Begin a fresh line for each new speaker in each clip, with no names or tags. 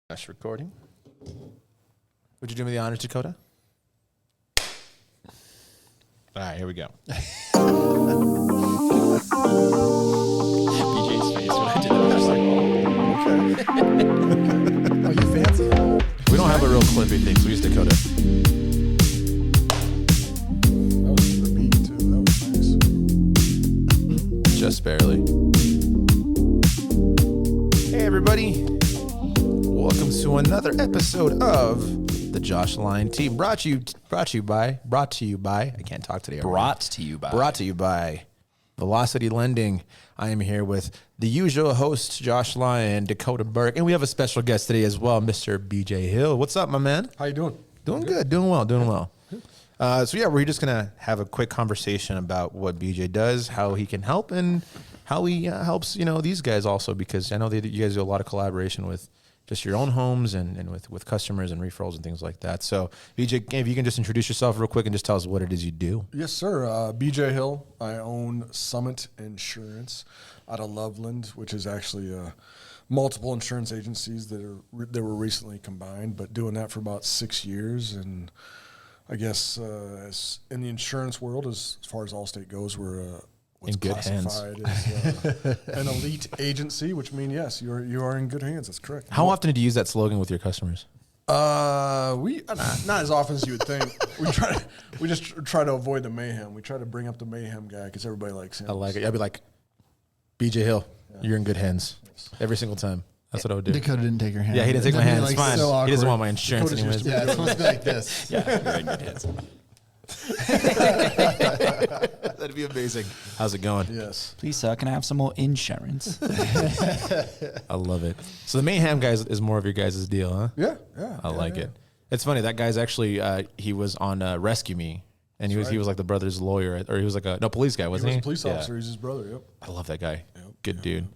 That's recording. Would you do me the honors, Dakota? All right, here we go. BJ's face when I did that, I was just like, oh, okay.
Oh, you fancy?
We don't have a real clippy thing, so we use Dakota.
That was the beat, too. That was nice.
Just barely. Hey, everybody. Welcome to another episode of the Josh Line Team. Brought to you by. I can't talk today.
Brought to you by
Velocity Lending. I am here with the usual hosts, Josh Lyon, Dakota Burke, and we have a special guest today as well, Mr. BJ Hill. What's up, my man?
How you doing?
Doing good. Doing well. So yeah, we're just gonna have a quick conversation about what BJ does, how he can help, and how he helps these guys also, because I know that you guys do a lot of collaboration with just your own homes and with customers and referrals and things like that. So BJ, if you can just introduce yourself real quick and just tell us what it is you do.
Yes, sir. BJ Hill. I own Summit Insurance out of Loveland, which is actually multiple insurance agencies that were recently combined, but doing that for about 6 years. And I guess as in the insurance world, as far as Allstate goes, we're what's
in good hands.
Classified as an elite agency, which means yes, you are in good hands. That's correct.
How often do you use that slogan with your customers?
We not as often as you would think. We just try to avoid the mayhem. We try to bring up the mayhem guy because everybody likes him.
I like it. I'd be like, BJ Hill, you're in good hands every single time. That's what I would do.
Dakota didn't take her hand.
Yeah, he didn't take my hand. It's fine.
So
He doesn't want my insurance anyways.
Yeah, it's supposed to be like this.
Yeah, you're in good hands.
That'd be amazing. How's it going?
Yes.
Please, sir, can I have some more insurance?
I love it. So the Mayhem guy is more of your guys' deal, huh?
Yeah.
I like it. It's funny. That guy's actually, he was on Rescue Me, and he was like the brother's lawyer, or he was like police guy,
He
wasn't
was
he?
a police officer. He's his brother. Yep.
I love that guy. Good dude.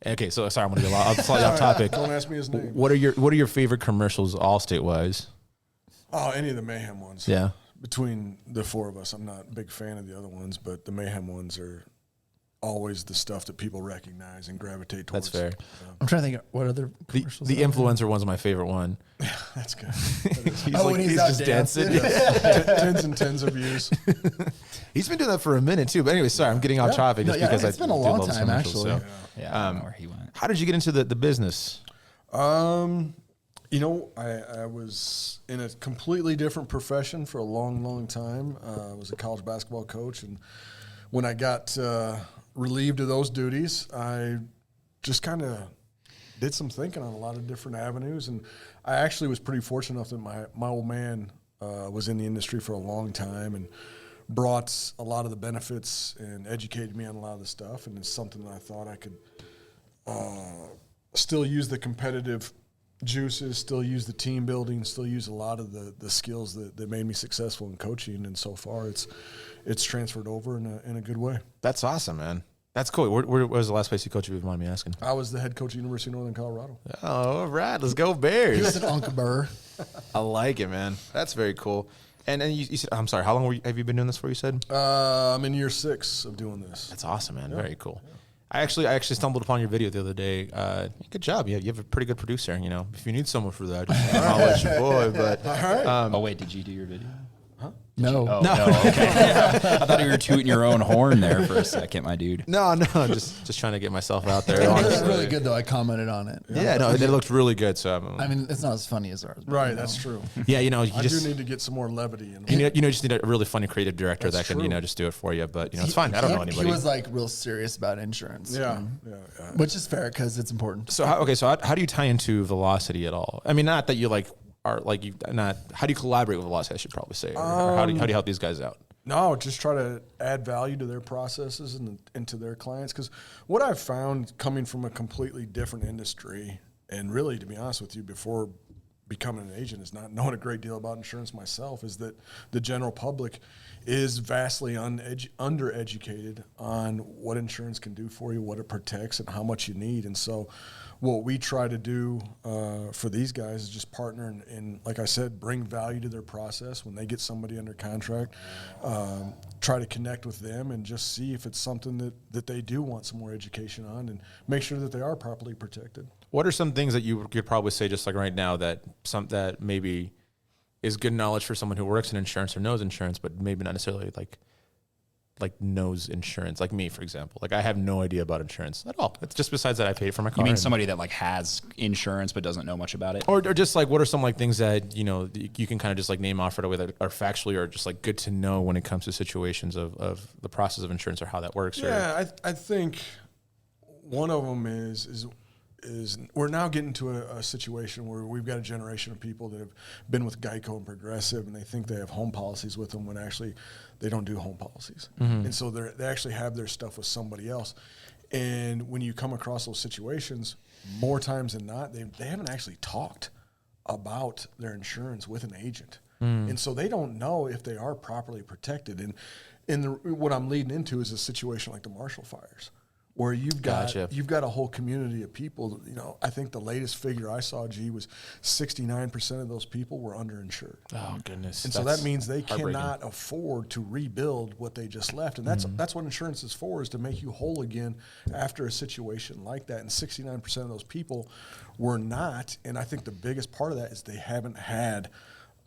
Okay, so sorry, I'm gonna get slightly off topic.
Don't ask me his name.
What are your favorite commercials, Allstate wise?
Oh, any of the Mayhem ones.
Yeah.
Between the four of us, I'm not a big fan of the other ones, but the Mayhem ones are always the stuff that people recognize and gravitate towards.
That's fair.
I'm trying to think of what other commercials.
The influencer one's my favorite one.
That's good.
When he's out
just
dancing.
Tens and tens of views.
He's been doing that for a minute too. But anyway, sorry, I'm getting off topic just because
it's been a
do
long
love the
time,
commercials,
actually.
so.
Yeah, I don't know where he went.
How did you get into the business?
I was in a completely different profession for a long, long time. I was a college basketball coach, and when I got relieved of those duties, I just kind of did some thinking on a lot of different avenues, and I actually was pretty fortunate enough that my old man was in the industry for a long time and brought a lot of the benefits and educated me on a lot of the stuff, and it's something that I thought I could still use the competitive juices, still use the team building, still use a lot of the skills that made me successful in coaching, and so far it's transferred over in a good way.
That's awesome, man. That's cool. Where was the last place you coached, if you mind me asking?
I was the head coach at University of Northern Colorado.
Oh, all right. Let's go
He
Bears.
was at Uncle Burr.
I like it, man. That's very cool. And you said, I'm sorry, how long have you been doing this for, you said?
I'm in year 6 of doing this.
That's awesome, man. Very cool. I actually stumbled upon your video the other day. Good job. You have a pretty good producer. If you need someone for that, just I'll let your boy. But
Oh, wait, did you do your video?
No.
Oh, no. Okay. I thought you were tooting your own horn there for a second, my dude.
no, just trying to get myself out there.
It was
honestly.
really good, though. I commented on it.
Yeah, no, it looked really good. So
I mean, it's not as funny as ours. But,
Right, that's true.
yeah, you
I
just
do need to get some more levity in.
you just need a really funny creative director
That's
that can
true.
just do it for you. But it's fine. I don't know anybody.
He was like real serious about insurance.
Yeah.
Which is fair because it's important.
So how do you tie into Velocity at all? I mean, not that you how do you collaborate with Velocity? I should probably say, or how do you help these guys out?
No, just try to add value to their processes and to their clients. Because what I've found coming from a completely different industry, and really, to be honest with you, before becoming an agent is not knowing a great deal about insurance myself, is that the general public is vastly undereducated on what insurance can do for you, what it protects, and how much you need. And so what we try to do for these guys is just partner and, like I said, bring value to their process. When they get somebody under contract, try to connect with them and just see if it's something that they do want some more education on and make sure that they are properly protected.
What are some things that you could probably say just like right now that maybe is good knowledge for someone who works in insurance or knows insurance, but maybe not necessarily like knows insurance, like me, for example. Like I have no idea about insurance at all. It's just besides that I paid for my car.
You mean
and-
somebody that like has insurance but doesn't know much about it?
or just like what are some like things that you can kind of just like name off right away that are factually or just like good to know when it comes to situations of the process of insurance or how that works?
Yeah, I think one of them is we're now getting to a situation where we've got a generation of people that have been with Geico and Progressive, and they think they have home policies with them when actually they don't do home policies. And so they actually have their stuff with somebody else. And when you come across those situations, more times than not, they haven't actually talked about their insurance with an agent. And so they don't know if they are properly protected. And what I'm leading into is a situation like the Marshall fires, where you've got a whole community of people. I think the latest figure I saw, was 69% of those people were underinsured.
Oh goodness!
And so that means they cannot afford to rebuild what they just left. And that's what insurance is for, is to make you whole again after a situation like that. And 69% of those people were not. And I think the biggest part of that is they haven't had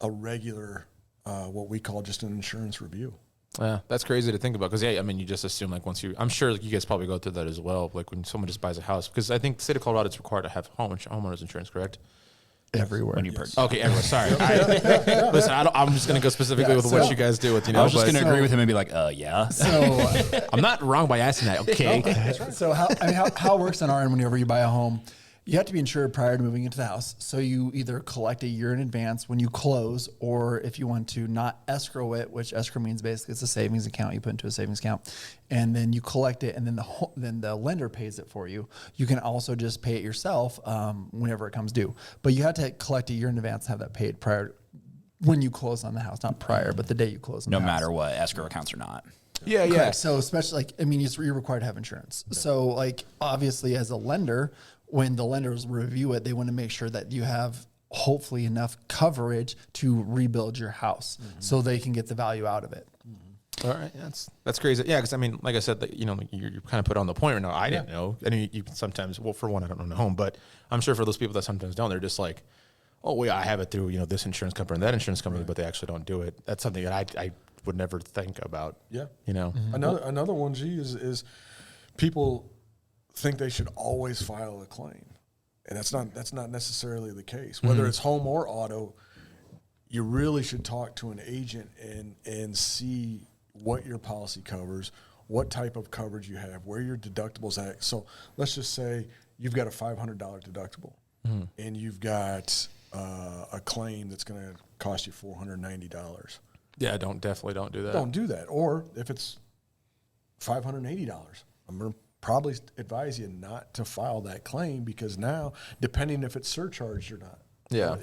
a regular, what we call just an insurance review.
Yeah, that's crazy to think about because you just assume like I'm sure like, you guys probably go through that as well. Like when someone just buys a house, because I think the state of Colorado is required to have homeowners insurance, correct?
Everywhere.
When you purchase.
Okay, everyone. Sorry. Listen, I'm just going to go specifically with what you guys do with.
I was just going to agree with him and be like, yeah.
So,
I'm not wrong by asking that. Okay.
so how it works on our end whenever you buy a home, you have to be insured prior to moving into the house. So you either collect a year in advance when you close, or if you want to not escrow it, which escrow means basically it's a savings account you put into a savings account, and then you collect it, and then the lender pays it for you. You can also just pay it yourself whenever it comes due, but you have to collect a year in advance and have that paid prior when you close on the house, not prior, but the day you close on the house.
No matter what, escrow accounts or not.
Yeah.
Correct. So especially you're required to have insurance. Yeah. So like obviously as a lender, when the lenders review it, they want to make sure that you have hopefully enough coverage to rebuild your house so they can get the value out of it.
All right, that's crazy. Yeah, because like I said, you're kind of put on the point right now. I didn't know. I mean, you sometimes, well, for one, I don't own a home, but I'm sure for those people that sometimes don't, they're just like, oh, well, I have it through this insurance company and that insurance company, but they actually don't do it. That's something that I would never think about.
Yeah, Another one, is people think they should always file a claim, and that's not necessarily the case. Whether it's home or auto, you really should talk to an agent and see what your policy covers, what type of coverage you have, where your deductibles at. So let's just say you've got a $500 deductible, and you've got a claim that's going to cost you $490.
Yeah, definitely don't do that.
Don't do that. Or if it's $580, I'm going to probably advise you not to file that claim, because now, depending if it's surcharged or not,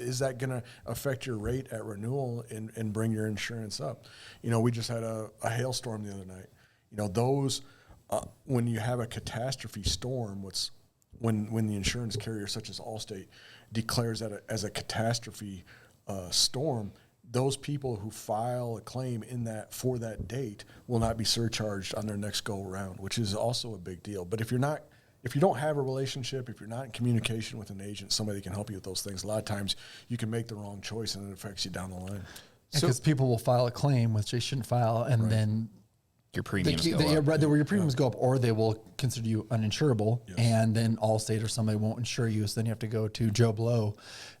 is that going to affect your rate at renewal and bring your insurance up? We just had a hailstorm the other night. Those when you have a catastrophe storm, when the insurance carrier such as Allstate declares that as a catastrophe storm, those people who file a claim for that date will not be surcharged on their next go around, which is also a big deal. But if you don't have a relationship, if you're not in communication with an agent, somebody can help you with those things. A lot of times you can make the wrong choice and it affects you down the line.
Because people will file a claim which they shouldn't file, and then
your premiums go up.
Your premiums go up, or they will consider you uninsurable, and then Allstate or somebody won't insure you. So then you have to go to Joe Blow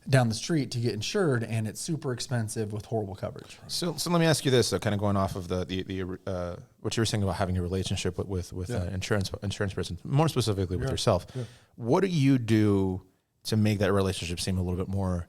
down the street to get insured, and it's super expensive with horrible coverage.
So let me ask you this, kind of going off of the what you were saying about having a relationship with insurance person, more specifically with yourself. Yeah. What do you do to make that relationship seem a little bit more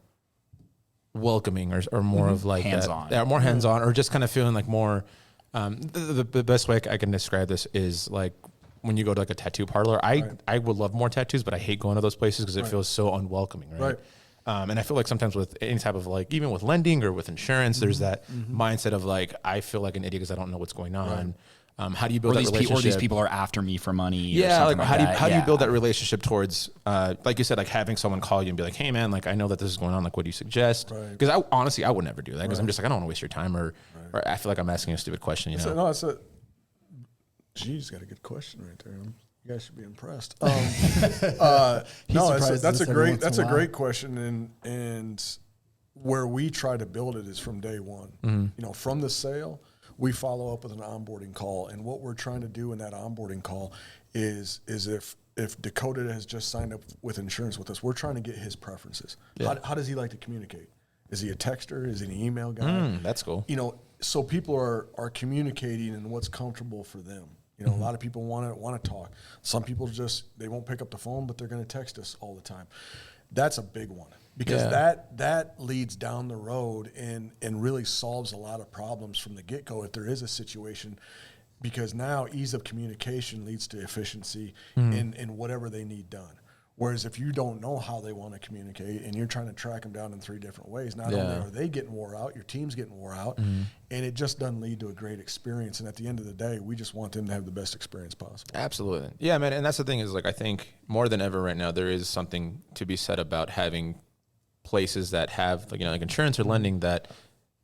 welcoming, or more of like
hands-on,
more hands-on, or just kind of feeling like more? The best way I can describe this is like when you go to like a tattoo parlor. I would love more tattoos, but I hate going to those places because it feels so unwelcoming, right? And I feel like sometimes with any type of like, even with lending or with insurance, there's that mindset of like, I feel like an idiot because I don't know what's going on. How do you build that relationship?
Or these people are after me for money.
Yeah,
or
how do you build that relationship towards, like you said, like having someone call you and be like, hey man, like I know that this is going on. Like, what do you suggest? Because I would never do that, because I'm just like, I don't want to waste your time, or I feel like I'm asking a stupid question.
She's got a good question right there. You guys should be impressed.
surprises
That's a
us every
great
once in
that's
a
a
while.
great question, and where we try to build it is from day one. You know, from the sale, we follow up with an onboarding call, and what we're trying to do in that onboarding call is if Dakota has just signed up with insurance with us, we're trying to get his preferences. How does he like to communicate? Is he a texter? Is he an email guy?
That's cool.
You know, so people are communicating in what's comfortable for them. You know, a lot of people want to talk. Some people they won't pick up the phone, but they're going to text us all the time. That's a big one because that leads down the road and really solves a lot of problems from the get-go if there is a situation, because now ease of communication leads to efficiency in whatever they need done. Whereas if you don't know how they want to communicate and you're trying to track them down in 3 different ways, not only are they getting wore out, your team's getting wore out, and it just doesn't lead to a great experience. And at the end of the day, we just want them to have the best experience possible.
Absolutely. Yeah, man. And that's the thing is, like, I think more than ever right now, there is something to be said about having places that have, like, you know, like insurance or lending that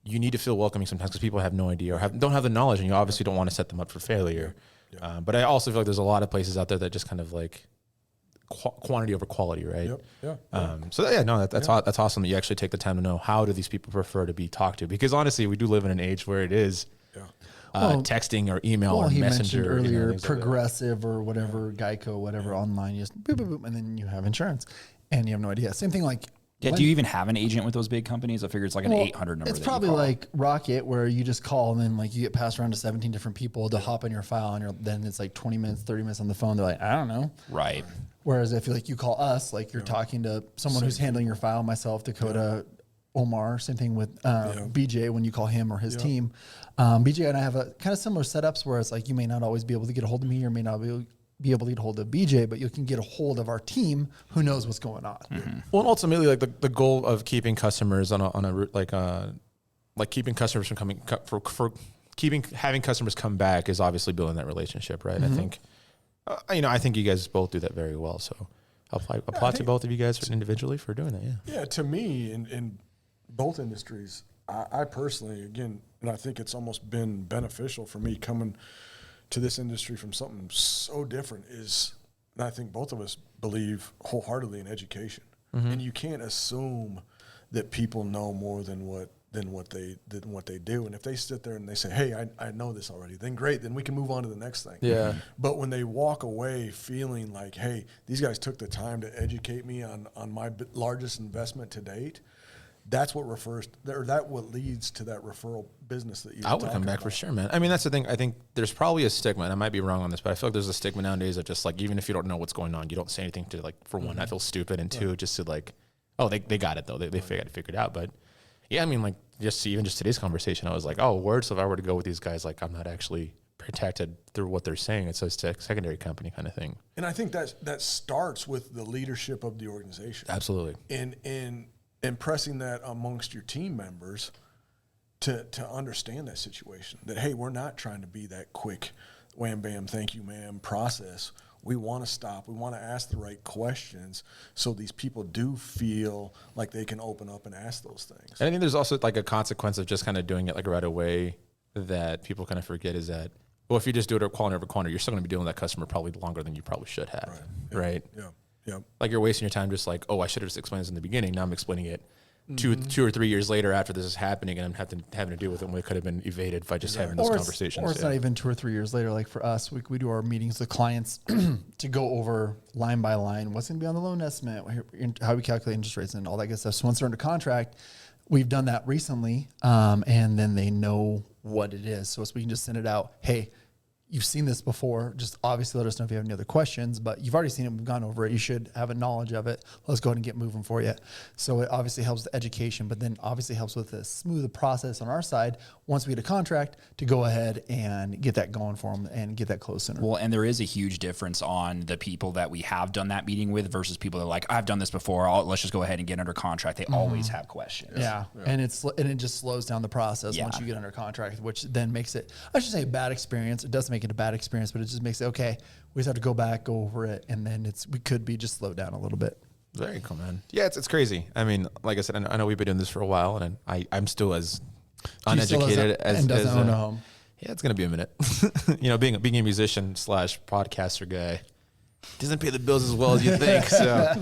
you need to feel welcoming sometimes because people have no idea or don't have the knowledge, and you obviously don't want to set them up for failure. But I also feel like there's a lot of places out there that just kind of like quantity over quality, right? That's awesome that you actually take the time to know how do these people prefer to be talked to, because honestly, we do live in an age where it is texting or email or
he
messenger.
mentioned earlier
things like that.
Progressive or whatever, Geico, whatever online, you just boop, boop, boop, and then you have insurance and you have no idea. Same thing like
Yeah, do you even have an agent with those big companies? I figure it's like an 800 number.
It's
that you
probably
call.
like Rocket, where you just call and then like you get passed around to 17 different people to hop in your file, and then it's like 20 minutes, 30 minutes on the phone. They're like, I don't know.
Right.
Whereas if like you call us, like you're talking to someone who's handling your file, myself, Dakota, Omar, same thing with BJ when you call him or his team. BJ and I have a kind of similar setups where it's like you may not always be able to get a hold of me or may not be able to get a hold of BJ, but you can get a hold of our team who knows what's going on.
Well, and ultimately, like the goal of keeping customers on a route like keeping customers from coming for having customers come back is obviously building that relationship, right? I think, I think you guys both do that very well. So I'll applaud to both of you guys individually for doing that.
Yeah, to me, in both industries, I personally, again, and I think it's almost been beneficial for me coming to this industry from something so different is, and I think both of us believe wholeheartedly in education. And you can't assume that people know more than what they do. And if they sit there and they say, hey, I know this already, then great, then we can move on to the next thing.
Yeah.
But when they walk away feeling like, hey, these guys took the time to educate me on my largest investment to date, that's what what leads to that referral business that you.
I would come back for sure, man. I mean, that's the thing. I think there's probably a stigma, and I might be wrong on this, but I feel like there's a stigma nowadays of just like, even if you don't know what's going on, you don't say anything to, like, for one, I feel stupid, and two, just to like, oh, they got it though. They figured it out. But yeah, I mean, like, just today's conversation, I was like, oh, words. So if I were to go with these guys, like, I'm not actually protected through what they're saying. It's a secondary company kind of thing.
And I think that starts with the leadership of the organization.
Absolutely.
And impressing that amongst your team members to understand that situation, that, hey, we're not trying to be that quick wham bam thank you ma'am process. We want to stop, we want to ask the right questions so these people do feel like they can open up and ask those things.
And I think there's also like a consequence of just kind of doing it like right away that people kind of forget is that, well, if you just do it at corner over corner, you're still going to be dealing with that customer probably longer than you probably should have, right?
Yeah.
Like, you're wasting your time just like, oh, I should have just explained this in the beginning. Now I'm explaining it two or 3 years later after this is happening, and I'm having to deal with it when it could have been evaded by just having those conversations.
Or it's not even 2 or 3 years later. Like for us, we do our meetings with clients to go over line by line what's going to be on the loan estimate, how we calculate interest rates, and all that good stuff. So once they're under contract, we've done that recently, and then they know what it is. So we can just send it out. Hey, you've seen this before. Just obviously let us know if you have any other questions, but you've already seen it. We've gone over it. You should have a knowledge of it. Let's go ahead and get moving for you. So it obviously helps with education, but then obviously helps with the smooth process on our side once we get a contract to go ahead and get that going for them and get that closed sooner.
Well, and there is a huge difference on the people that we have done that meeting with versus people that are like, I've done this before. Let's just go ahead and get under contract. They always have questions.
Yeah. And it just slows down the process once you get under contract, which then makes it, I should say, a bad experience. It doesn't make it a bad experience, but it just makes it, okay, we just have to go back, go over it, and then we could be just slowed down a little bit.
Very cool, man. Yeah, it's crazy. I mean, like I said, I know we've been doing this for a while, and I'm still as uneducated as
doesn't own a home.
Yeah, it's gonna be a minute. Being a musician / podcaster guy, doesn't pay the bills as well as you think. So,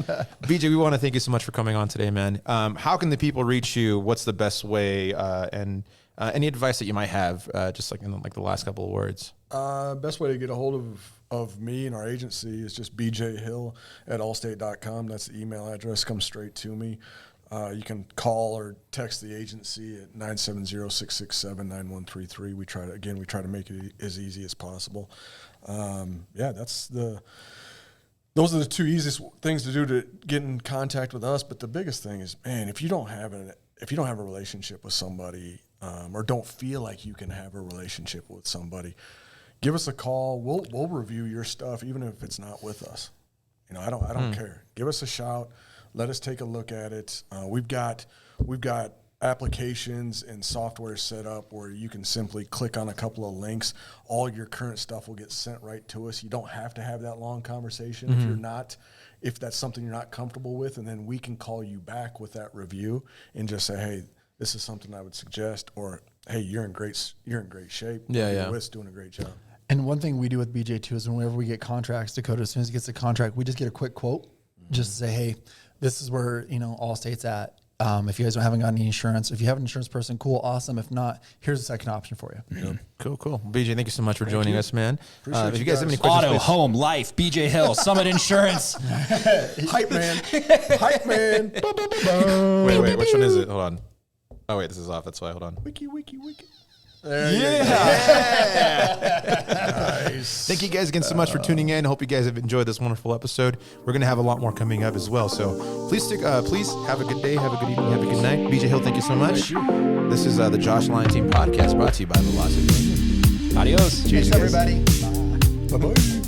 BJ, we want to thank you so much for coming on today, man. How can the people reach you? What's the best way? And any advice that you might have, just like in the last couple of words.
Best way to get a hold of me and our agency is just bjhill@allstate.com. That's the email address. Comes straight to me. You can call or text the agency at 970-667-9133. We try to make it as easy as possible. Those are the two easiest things to do to get in contact with us. But the biggest thing is, man, if you don't have a relationship with somebody, or don't feel like you can have a relationship with somebody, give us a call. We'll review your stuff, even if it's not with us. I don't care. Give us a shout. Let us take a look at it. We've got applications and software set up where you can simply click on a couple of links. All your current stuff will get sent right to us. You don't have to have that long conversation if that's something you're not comfortable with, and then we can call you back with that review and just say, hey, this is something I would suggest, or hey, you're in great shape.
Yeah.
Witt's doing a great job.
And one thing we do with BJ too is whenever we get contracts, Dakota, as soon as he gets the contract, we just get a quick quote, just to say, hey, this is where Allstate's at. If you guys haven't got any insurance, if you have an insurance person, cool, awesome. If not, here's a second option for you.
Cool. BJ, thank you so much for joining us, man.
Appreciate
if you
you
guys have any
guys.
questions,
Auto,
please-
home, life, BJ Hill, Summit Insurance.
Hype man. Hype man.
Wait, which one is it? Hold on. Oh, wait, this is off. That's why. Hold on.
Wiki.
Nice. Thank you guys again so much for tuning in. Hope you guys have enjoyed this wonderful episode. We're going to have a lot more coming up as well. So please have a good day, have a good evening, have a good night. BJ Hill, thank you so much. This is the Josh Lyon Team Podcast brought to you by Velocity.
Adios.
Cheers,
Thanks,
you guys.
everybody.
Bye-bye.